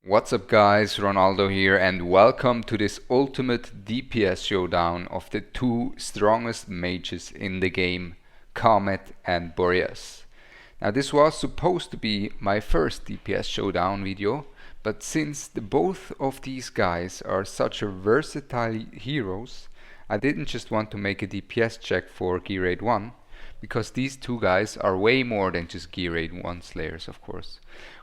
What's up guys, Ronaldo here and welcome to this ultimate DPS showdown of the two strongest mages in the game, Khamet and Boreas. Now this was supposed to be my first DPS showdown video, but since both of these guys are such a versatile heroes, I didn't just want to make a DPS check for GR1, because these two guys are way more than just GR1 slayers, of course.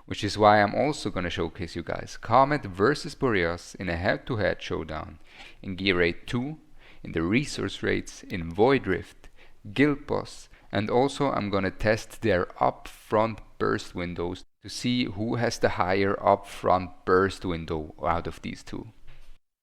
Which is why I'm also gonna showcase you guys Khamet versus Boreas in a head-to-head showdown in GR2, in the resource rates, in Void Rift, Guild Boss, and also I'm gonna test their upfront burst windows to see who has the higher upfront burst window out of these two.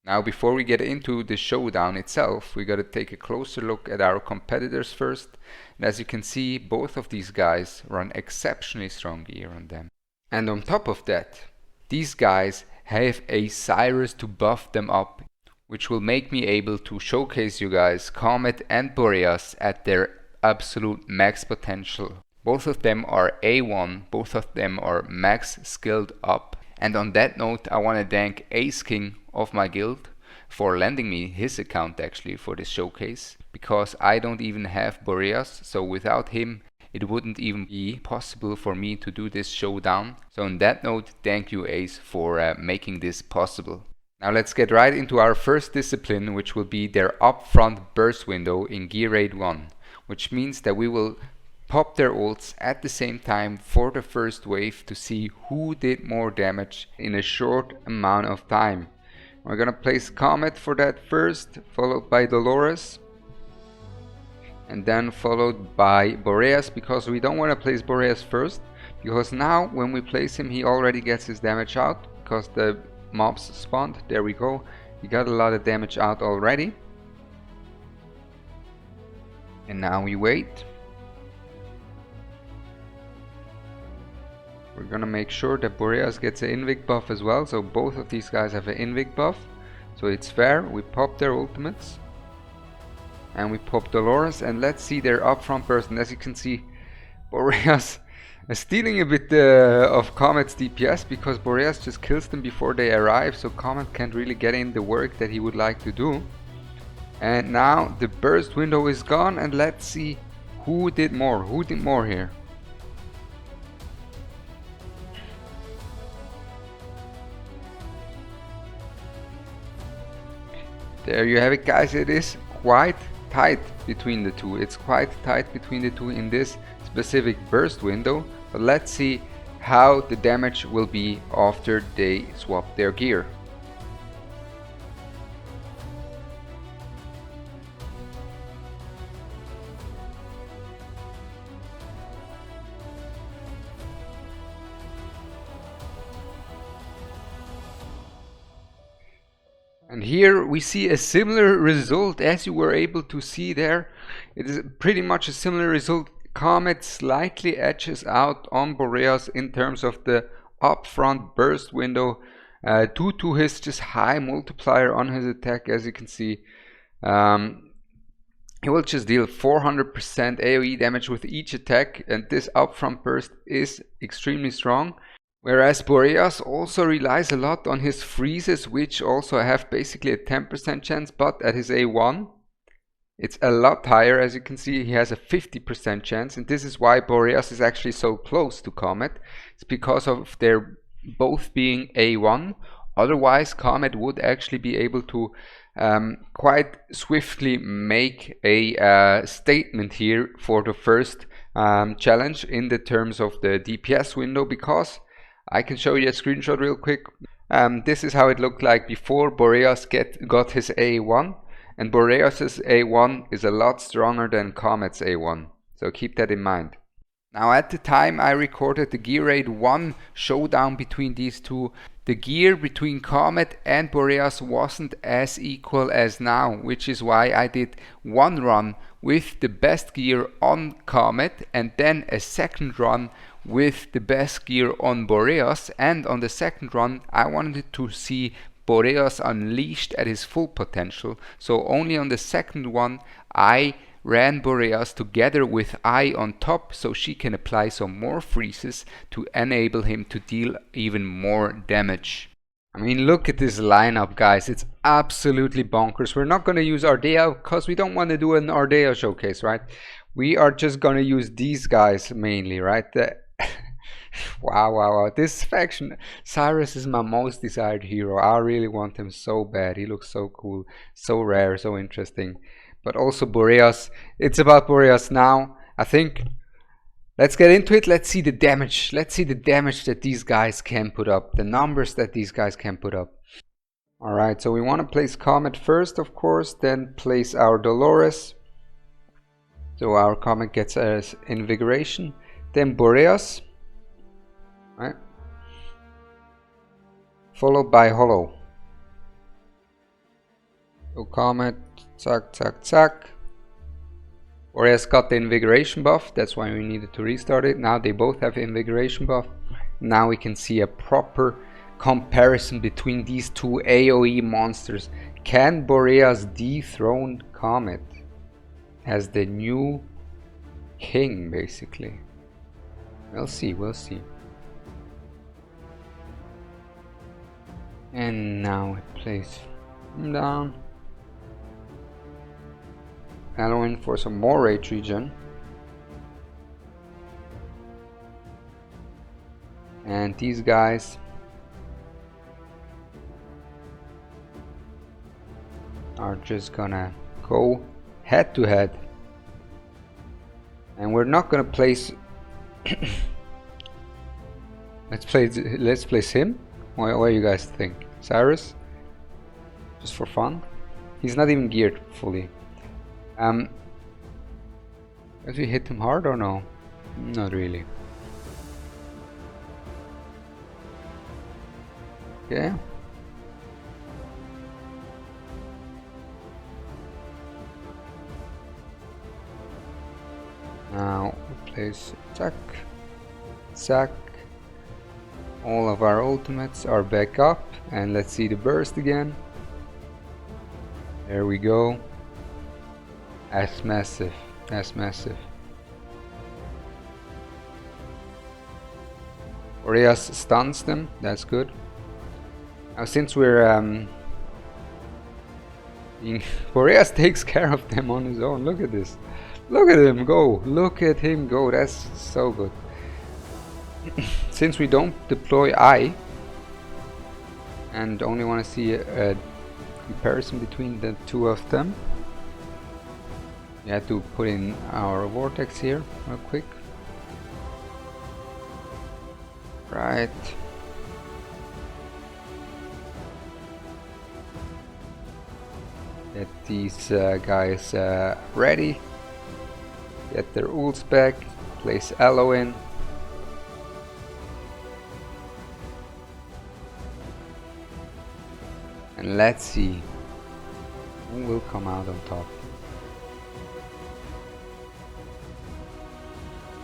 Now before we get into the showdown itself, we gotta take a closer look at our competitors first, and as you can see, both of these guys run exceptionally strong gear on them. And on top of that, these guys have a Cyrus to buff them up, which will make me able to showcase you guys Khamet and Boreas at their absolute max potential. Both of them are A1, both of them are max skilled up. And on that note, I want to thank Ace King of my guild for lending me his account actually for this showcase, because I don't even have Boreas, so without him it wouldn't even be possible for me to do this showdown. So on that note, thank you Ace for making this possible. Now let's get right into our first discipline, which will be their upfront burst window in GR1, which means that we will pop their ults at the same time for the first wave to see who did more damage in a short amount of time. We're gonna place Khamet for that first, followed by Dolores, and then followed by Boreas, because we don't want to place Boreas first, because now when we place him he already gets his damage out because the mobs spawned. There we go, he got a lot of damage out already. And now we wait. We're gonna make sure that Boreas gets an invic buff as well, so both of these guys have an invic buff, so it's fair. We pop their ultimates and we pop Dolores, and let's see their upfront burst. And as you can see, Boreas is stealing a bit of Khamet's DPS, because Boreas just kills them before they arrive, so Khamet can't really get in the work that he would like to do. And now the burst window is gone, and let's see who did more. Who did more here? There you have it guys, it is quite tight between the two. It's quite tight between the two in this specific burst window, but let's see how the damage will be after they swap their gear. And here we see a similar result as you were able to see there. It is pretty much a similar result. Khamet slightly edges out on Boreas in terms of the upfront burst window due to his just high multiplier on his attack. As you can see, he will just deal 400% AoE damage with each attack, and this upfront burst is extremely strong. Whereas Boreas also relies a lot on his freezes, which also have basically a 10% chance, but at his A1 it's a lot higher. As you can see, he has a 50% chance, and this is why Boreas is actually so close to Khamet. It's because of their both being A1. Otherwise Khamet would actually be able to quite swiftly make a statement here for the first challenge in the terms of the DPS window, because I can show you a screenshot real quick. This is how it looked like before Boreas got his A1, and Boreas's A1 is a lot stronger than Khamet's A1, so keep that in mind. Now at the time I recorded the GR1 showdown between these two, the gear between Khamet and Boreas wasn't as equal as now, which is why I did one run with the best gear on Khamet and then a second run with the best gear on Boreas. And on the second run I wanted to see Boreas unleashed at his full potential, so only on the second one I ran Boreas together with I on top so she can apply some more freezes to enable him to deal even more damage. I mean, look at this lineup, guys. It's absolutely bonkers. We're not going to use Ardea because we don't want to do an Ardea showcase, right? We are just going to use these guys mainly, right? Wow. This faction, Cyrus is my most desired hero. I really want him so bad. He looks so cool, so rare, so interesting. But also Boreas. It's about Boreas now. I think let's get into it. Let's see the damage. Let's see the damage that these guys can put up. The numbers that these guys can put up. Alright, so we want to place Khamet first, of course. Then place our Dolores. So our Khamet gets us Invigoration. Then Boreas. Right. Followed by Hollow. So Khamet, zack. Boreas got the Invigoration buff, that's why we needed to restart it. Now they both have Invigoration buff. Now we can see a proper comparison between these two AoE monsters. Can Boreas dethrone Khamet as the new king, basically? We'll see. And now we place him down. Allowing for some more rage regen. And these guys are just gonna go head to head. And we're not gonna place let's place him. What do you guys think? Cyrus? Just for fun? He's not even geared fully. Does we hit him hard or no? Not really. Okay. Now we place zack. All of our ultimates are back up, and let's see the burst again. There we go. That's massive. Boreas stuns them, that's good. Now since we're Boreas takes care of them on his own. Look at this. Look at him go. That's so good. Since we don't deploy I and only want to see a comparison between the two of them, we had to put in our vortex here real quick. Right. Get these guys ready. Get their ults back. Place Aloe in. And let's see who will come out on top.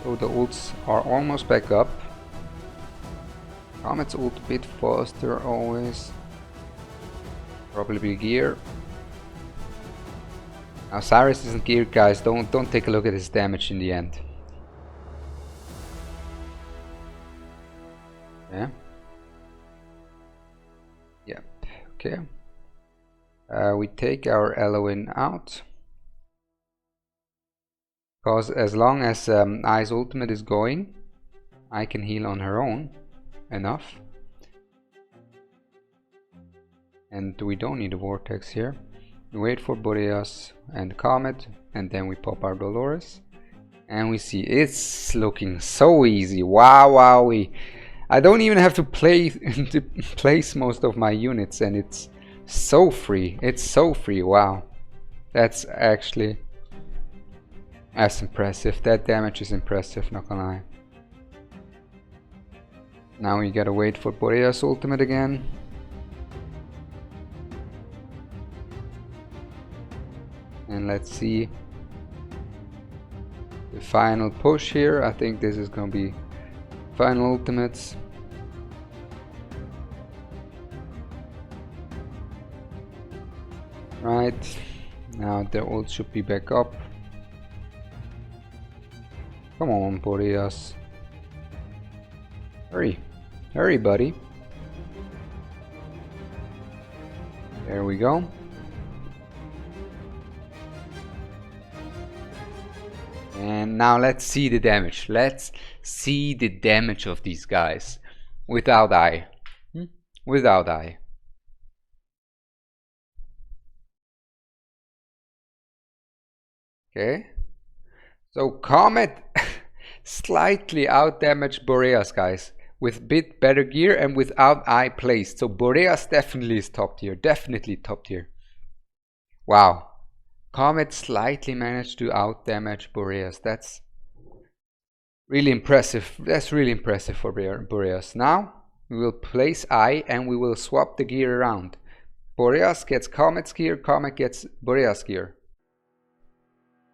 So the ults are almost back up. Khamet's ult a bit faster always. Probably gear. Now Cyrus isn't geared, guys. Don't take a look at his damage in the end. Yeah. Yep. Okay. We take our Eloin out. Because as long as I's ultimate is going, I can heal on her own enough. And we don't need a vortex here. We wait for Boreas and Khamet, and then we pop our Dolores. And we see it's looking so easy. Wowie. I don't even have to place most of my units, and it's so free. It's so free. Wow. That's actually impressive. That damage is impressive, not gonna lie. Now we gotta wait for Boreas ultimate again. And let's see the final push here. I think this is gonna be final ultimates. Right, now the ult should be back up. Come on, Boreas. Hurry. Hurry, buddy. There we go. And now let's see the damage. Let's see the damage of these guys. Without eye. Without eye. Okay. So Khamet slightly out-damaged Boreas, guys. With bit better gear and without eye placed. So Boreas definitely is top tier. Definitely top tier. Wow. Khamet slightly managed to out-damage Boreas. That's really impressive. That's really impressive for Boreas. Now we will place eye and we will swap the gear around. Boreas gets Khamet's gear, Khamet gets Boreas gear.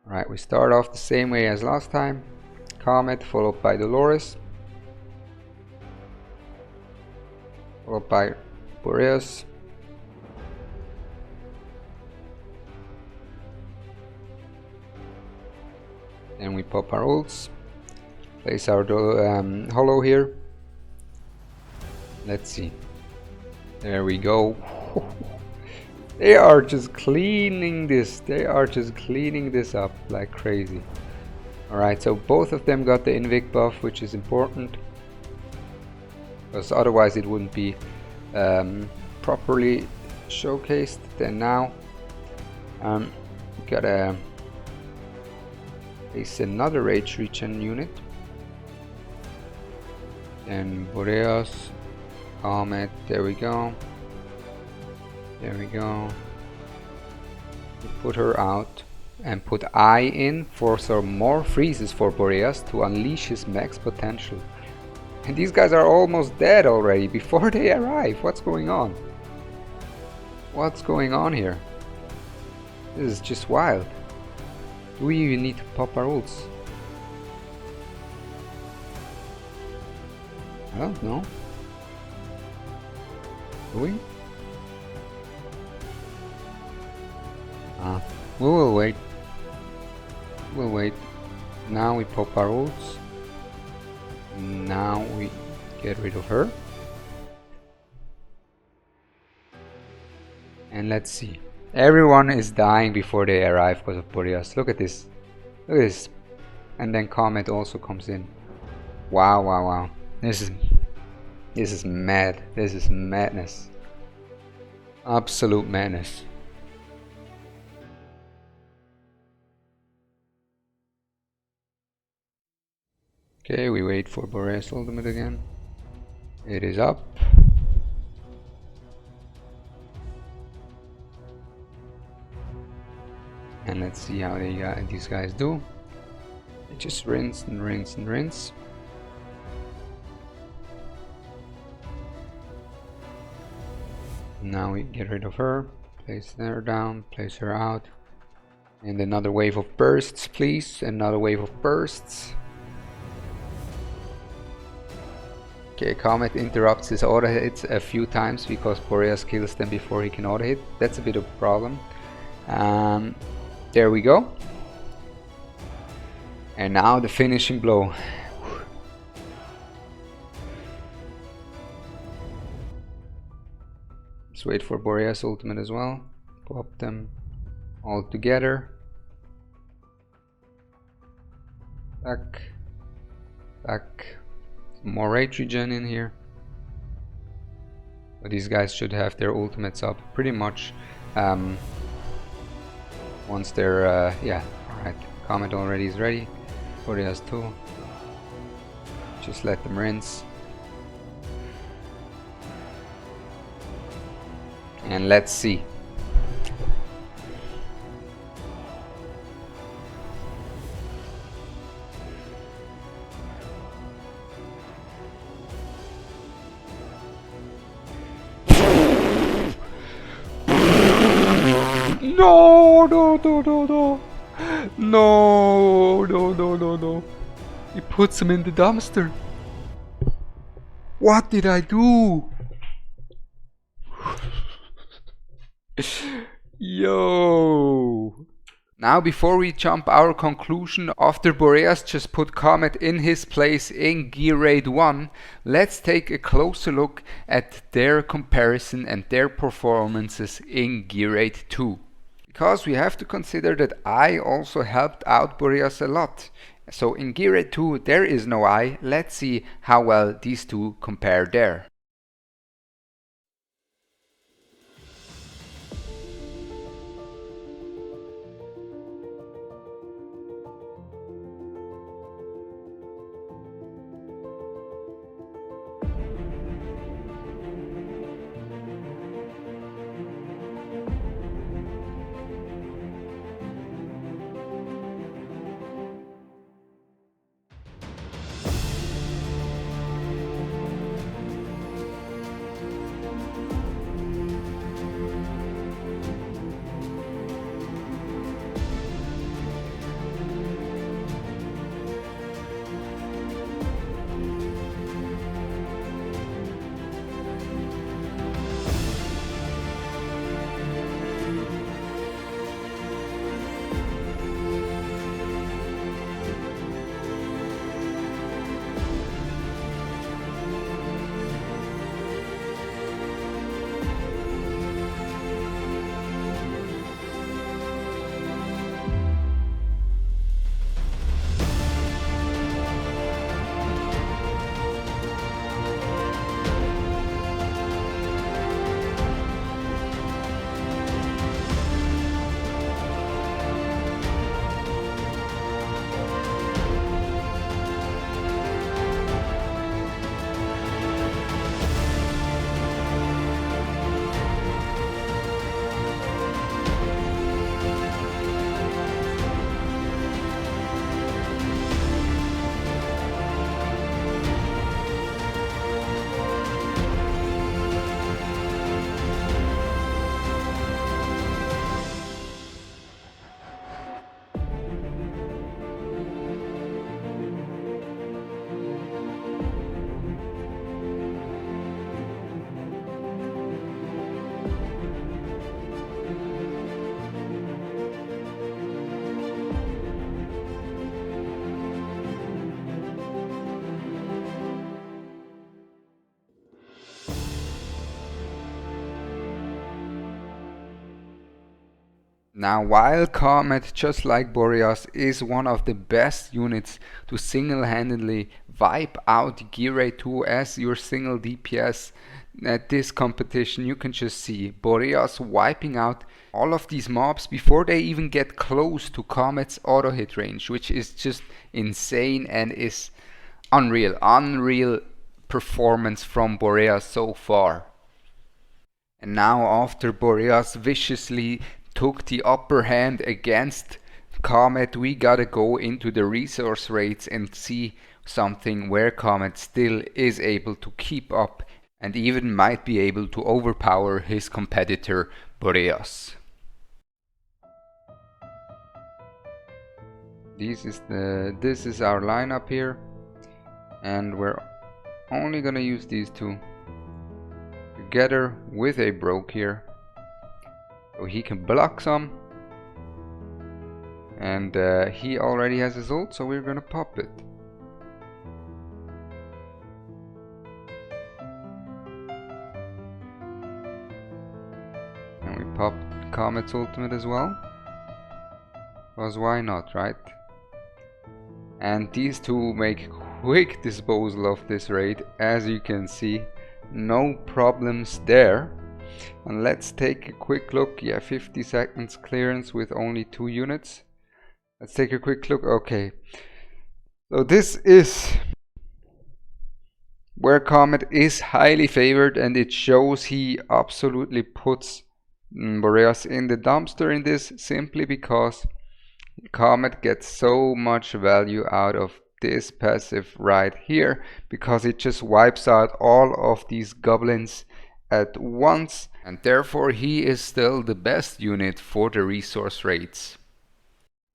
Alright, we start off the same way as last time. Khamet followed by Dolores. Followed by Boreas. Then we pop our ults. Place our hollow here. Let's see. There we go. They are just cleaning this. They are just cleaning this up like crazy. Alright, so both of them got the Invic buff, which is important. Because otherwise it wouldn't be properly showcased. Then now we gotta place another rage regen unit. Then Boreas, Khamet, there we go. There we go. We put her out and put eye in for some more freezes for Boreas to unleash his max potential. And these guys are almost dead already before they arrive. What's going on? What's going on here? This is just wild. Do we even need to pop our ults? I don't know. Do we? We will wait. We'll wait. Now we pop our ults. Now we get rid of her. And let's see. Everyone is dying before they arrive because of Boreas. Look at this. Look at this. And then Khamet also comes in. Wow, wow, wow. This is mad. This is madness. Absolute madness. Okay, we wait for Boreas ultimate again. It is up. And let's see how these guys do. They just rinse and rinse and rinse. Now we get rid of her. Place her down, place her out. And another wave of bursts, please. Another wave of bursts. Okay, Khamet interrupts his auto hits a few times because Boreas kills them before he can auto hit. That's a bit of a problem. There we go. And now the finishing blow. Let's wait for Boreas ultimate as well. Pop them all together. Back. Back. More rage regen in here. But these guys should have their ultimates up pretty much once they're yeah, alright. Khamet already is ready. Boreas too. Just let them rinse. And let's see. No, no, no, no, no. No, no, no, no, no. He puts him in the dumpster. What did I do? Yo. Now before we jump our conclusion after Boreas just put Khamet in his place in GR1, let's take a closer look at their comparison and their performances in GR2. Because we have to consider that I also helped out Boreas a lot. So in GR2 there is no I. Let's see how well these two compare there. Now while Khamet, just like Boreas, is one of the best units to single-handedly wipe out GR2 as your single DPS at this competition, you can just see Boreas wiping out all of these mobs before they even get close to Khamet's auto hit range, which is just insane and is unreal performance from Boreas so far. And now after Boreas viciously took the upper hand against Khamet, we gotta go into the resource rates and see something where Khamet still is able to keep up and even might be able to overpower his competitor Boreas. This is our lineup here, and we're only gonna use these two together with a broke here. So he can block some, and he already has his ult, so we're gonna pop it. And we pop Khamet's ultimate as well, because why not, right? And these two make quick disposal of this raid, as you can see, no problems there. And let's take a quick look. Yeah, 50 seconds clearance with only 2 units. Let's take a quick look. Okay, so this is where Khamet is highly favored, and it shows he absolutely puts Boreas in the dumpster in this, simply because Khamet gets so much value out of this passive right here, because it just wipes out all of these goblins at once, and therefore he is still the best unit for the resource rates.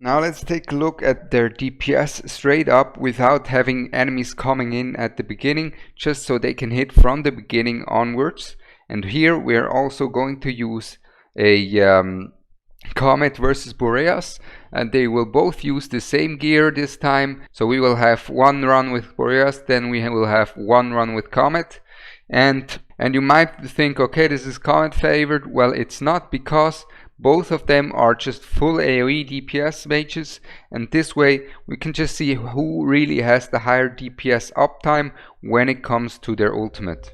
Now let's take a look at their DPS straight up without having enemies coming in at the beginning, just so they can hit from the beginning onwards. And here we're also going to use a Khamet versus Boreas, and they will both use the same gear this time. So we will have one run with Boreas, then we will have one run with Khamet. And you might think, okay, this is Khamet favored. Well, it's not, because both of them are just full AoE DPS mages, and this way we can just see who really has the higher DPS uptime when it comes to their ultimate.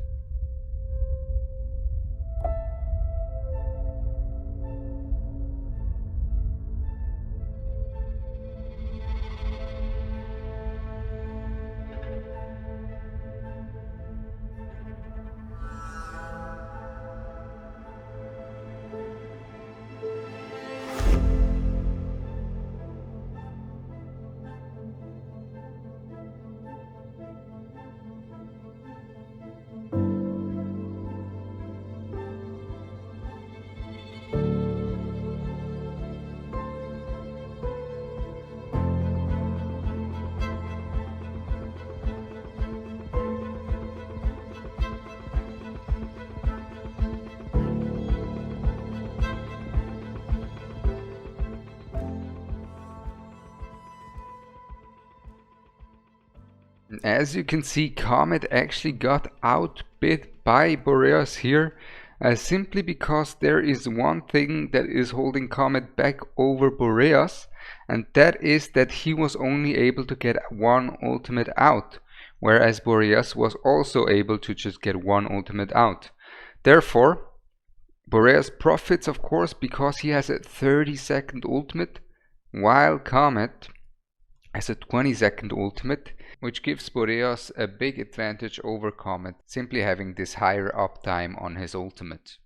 As you can see, Khamet actually got outbid by Boreas here, simply because there is one thing that is holding Khamet back over Boreas, and that is that he was only able to get one ultimate out, whereas Boreas was also able to just get one ultimate out. Therefore, Boreas profits, of course, because he has a 30-second ultimate, while Khamet has a 20-second ultimate, which gives Boreas a big advantage over Khamet, simply having this higher uptime on his ultimate.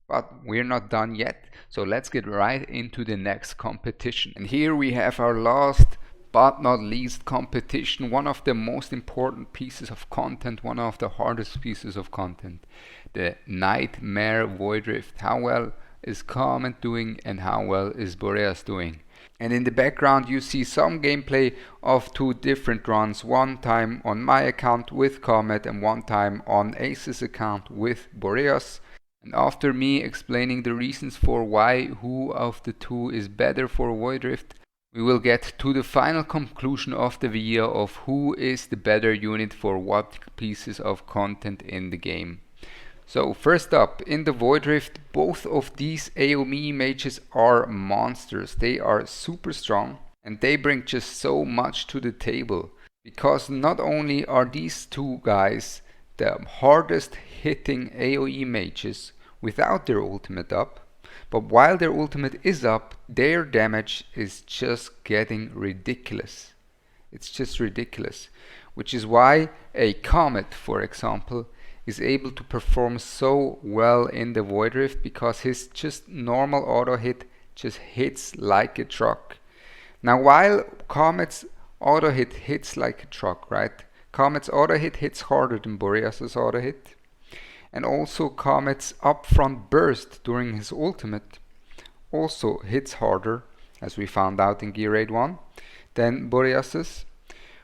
But we're not done yet, so let's get right into the next competition. And here we have our last but not least competition, one of the most important pieces of content, one of the hardest pieces of content, the Nightmare Void Rift. How well is Khamet doing and how well is Boreas doing? And in the background you see some gameplay of two different runs, one time on my account with Khamet and one time on Ace's account with Boreas. And after me explaining the reasons for why who of the two is better for Void Rift, we will get to the final conclusion of the video of who is the better unit for what pieces of content in the game. So first up, in the Void Rift, both of these Aoe mages are monsters. They are super strong and they bring just so much to the table, because not only are these two guys the hardest hitting Aoe mages without their ultimate up, but while their ultimate is up, their damage is just getting ridiculous. It's just ridiculous, which is why a Khamet, for example, is able to perform so well in the Void Rift, because his just normal auto hit just hits like a truck. Now while Khamet's auto hit hits like a truck, right? Khamet's auto hit hits harder than Boreas' auto hit, and also Khamet's upfront burst during his ultimate also hits harder, as we found out in GR1, than Boreas's.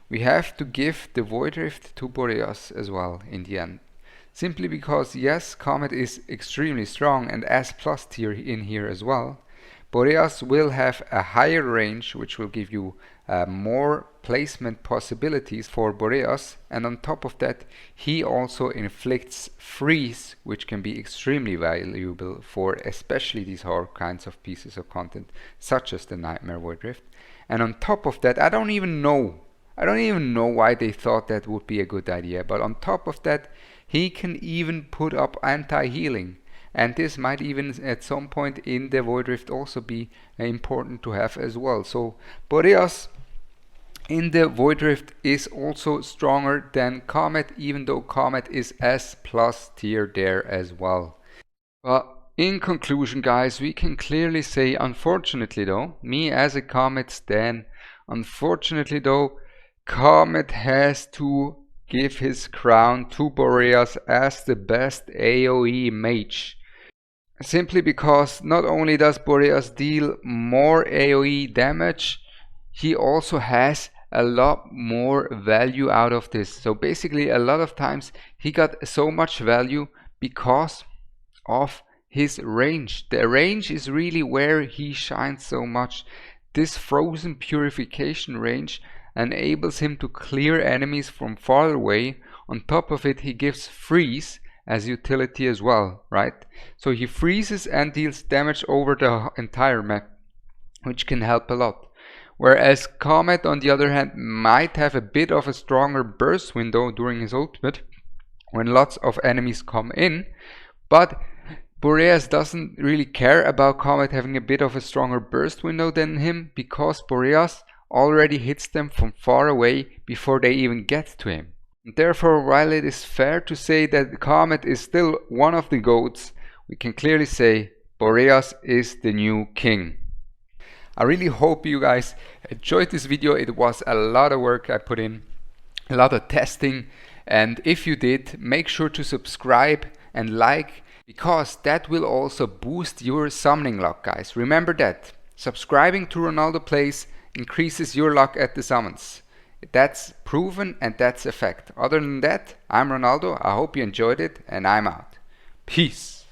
We have to give the Void Rift to Boreas as well in the end. Simply because, yes, Khamet is extremely strong and S plus tier in here as well. Boreas will have a higher range, which will give you more placement possibilities for Boreas, and on top of that he also inflicts freeze, which can be extremely valuable for especially these hard kinds of pieces of content such as the Nightmare Void Rift. And on top of that, I don't even know why they thought that would be a good idea, but on top of that he can even put up anti-healing, and this might even at some point in the Void Rift also be important to have as well. So Boreas in the Void Rift is also stronger than Khamet, even though Khamet is S plus tier there as well. But in conclusion, guys, we can clearly say, unfortunately though, me as a Khamet stan, unfortunately though, Khamet has to give his crown to Boreas as the best AoE mage. Simply because not only does Boreas deal more AoE damage, he also has a lot more value out of this. So basically a lot of times he got so much value because of his range. The range is really where he shines so much. This frozen purification range enables him to clear enemies from far away. On top of it, he gives freeze as utility as well, right? So he freezes and deals damage over the entire map, which can help a lot. Whereas Khamet, on the other hand, might have a bit of a stronger burst window during his ultimate when lots of enemies come in, but Boreas doesn't really care about Khamet having a bit of a stronger burst window than him, because Boreas already hits them from far away before they even get to him. And therefore, while it is fair to say that Khamet is still one of the GOATs, we can clearly say Boreas is the new king. I really hope you guys enjoyed this video. It was a lot of work I put in, a lot of testing, and if you did, make sure to subscribe and like, because that will also boost your summoning luck, guys. Remember that. Subscribing to Ronaldo Plays increases your luck at the summons. That's proven and that's a fact. Other than that, I'm Ronaldo. I hope you enjoyed it, and I'm out. Peace.